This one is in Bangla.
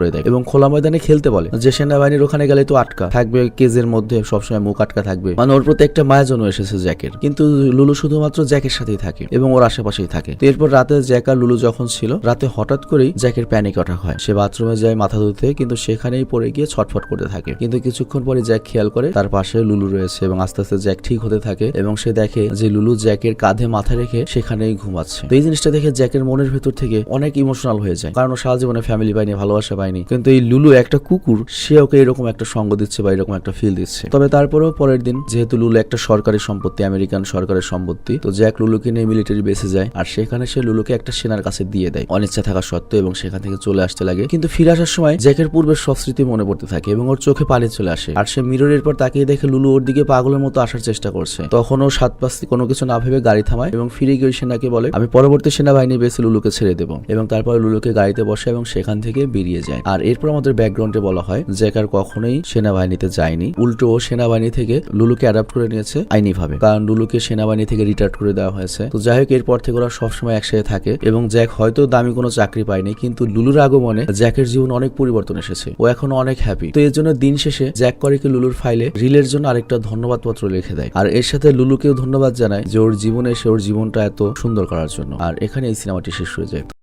করে দেয় এবং খোলা ময়দানে খেলতে বলে যে সেনাবাহিনীর ওখানে গেলে তো আটকা থাকবে, কেজের মধ্যে সবসময় মুখ আটকা থাকবে, মানে ওর প্রতি একটা মায়া জন্ম এসেছে জ্যাকের। কিন্তু লুলু শুধুমাত্র জ্যাকের সাথেই থাকে এবং ওর আশেপাশেই থাকে। তো এরপর রাতে জ্যাক আর লুলু যখন ছিল, রাতে হঠাৎ করেই জ্যাকের প্যানিক অ্যাটাক হয়। সে বাথরুমে যায় মাথা ধুতে, কিন্তু সেখানেই পড়ে গিয়ে ছটফট করতে থাকে। কিন্তু কিছুক্ষণ পরে জ্যাক খেয়াল করে তার পাশে লুলু রয়েছে এবং আস্তে আস্তে জ্যাক ঠিক হতে থাকে এবং সে দেখে যে লুলু জ্যাকের কাঁধে মাথা রেখে সেখানেই ঘুমাচ্ছে। তো এই জিনিসটা দেখে জ্যাকের মনের ভেতর থেকে অনেক ইমোশনাল হয়ে যায়, কারণ ও সারা জীবনে ফ্যামিলি পায়নি, ভালোবাসা পায়নি। কিন্তু এই লুলু একটা কুকুর, সে ওকে এরকম একটা সঙ্গ দিচ্ছে বা এরকম একটা ফিল দিচ্ছে। তবে তারপরেও পরের দিন, যেহেতু লুলু একটা সরকারি সম্পত্তি, আমেরিকান সরকারের সম্পত্তি, তো জ্যাক লুলুকে নিয়ে মিলিটারি বেসে যায় আর সেখানে সে লুলুকে একটা সেনার কাছে দিয়ে দেয় অনিচ্ছা থাকা সত্ত্বেও, এবং সেখান থেকে চলে আসতে লাগে। কিন্তু ফিরে আসার সময় জ্যাকের পূর্বের সব স্মৃতি মনে পড়তে থাকে এবং ওর চোখে পানি চলে আসে। আর সে মিররের পর তাকিয়ে দেখে লুলু ওর দিকে পাগলের মতো আসার চেষ্টা করছে। তখনও সাত পাঁচ কোনো কিছু না ভেবে গাড়ি থামায় এবং ফিরে গিয়ে সেনাকে বলে, আমি পরবর্তী সেনাবাহিনী বেসে লুলুকে ছেড়ে দেবো। এবং তারপর লুলুকে গাড়িতে বসে এবং সেখান থেকে বেরিয়ে যায়। আর এরপর আমাদের ব্যাকগ্রাউন্ডে বলা হয় জ্যাক আর কখনোই সেনাবাহিনীতে যায়নি, উল্টো সেনাবাহিনী থেকে লুলুকে অ্যাডাপ্ট করে নিয়েছে আইনি ভাবে, কারণ লুলুকে সেনাবাহিনী থেকে রিটায়ার করে দেওয়া হয়েছে। তো যাই হোক, এরপর থেকে ওরা সবসময় একসাথে থাকে এবং জ্যাক হয়তো দামি কোনো চাকরি পায়নি, কিন্তু লুলুর আগমনে জ্যাকের জীবন অনেক পরিবর্তন এসেছে, ও এখন অনেক হ্যাপি। তো এর জন্য দিন শেষে জ্যাক করে কি লুলুর ফাইলে রিলের জন্য আরেকটা ধন্যবাদ পত্র লিখে দেয়, আর এর সাথে লুলুকেও ধন্যবাদ জানায় যে ওর জীবনে সে ওর জীবনটা এত সুন্দর করার জন্য। আর এখানে এই সিনেমাটি শেষ হয়ে যায়।